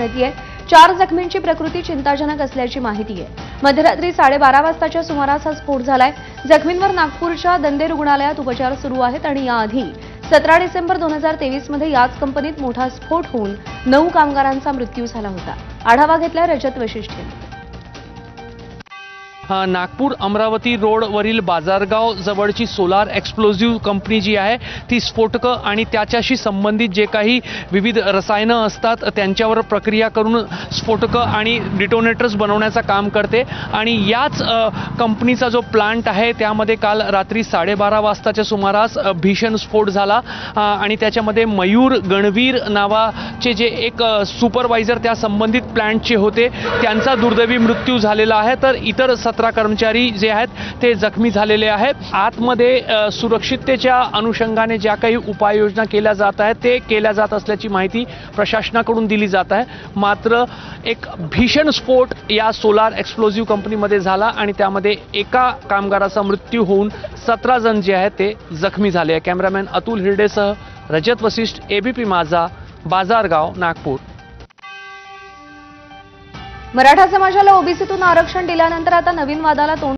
मिळतेय। 4 जखमींची प्रकृती चिंताजनक असल्याची माहिती आहे। मध्यरात्री 12:30 वाजताच्या सुमारास हा स्फोट झालाय। जखमींवर नागपूरच्या दंदे रुग्णालयात उपचार सुरू आहेत आणि याआधी 17 डिसेंबर 2023 मध्ये याच कंपनीत मोठा स्फोट होऊन 9 कामगारांचा मृत्यू झाला होता। आढावा घेतला रजत वशिष्ठ यांनी। नागपूर अमरावती रोडवरील बाजारगाव जवळची सोलार एक्सप्लोजिव्ह कंपनी जी आहे ती स्फोटकं आणि त्याच्याशी संबंधित जे काही विविध रसायनं असतात त्यांच्यावर प्रक्रिया करून स्फोटकं आणि डिटोनेटर्स बनवण्याचं काम करते आणि याच कंपनीचा जो प्लांट आहे त्यामध्ये काल रात्री 12:30 वाजताच्या सुमारास भीषण स्फोट झाला आणि त्याच्यामध्ये मयूर गणवीर नावाचे जे एक सुपरवायझर त्या संबंधित प्लांटचे होते त्यांचा दुर्दैवी मृत्यू झालेला आहे। तर इतर 17 कर्मचारी जे आहेत ते जखमी झालेले आहेत। आतमध्ये सुरक्षिततेच्या अनुषंगाने ज्या काही उपाययोजना केल्या जात आहेत ते केल्या जात असल्याची माहिती प्रशासनाकडून दिली जात आहे। मात्र एक भीषण स्फोट या सोलार एक्सप्लोजिव्ह कंपनीमध्ये झाला आणि त्यामध्ये एका कामगाराचा मृत्यू होऊन 17 जण जे आहेत ते जखमी झाले आहे। कॅमेरामॅन अतुल हिरडेसह रजत वशिष्ठ, एबीपी माझा, बाजारगाव, नागपूर। मराठा समाजाला ओबीसीतून आरक्षण दिल्यानंतर आता नवीन वादाला तोंड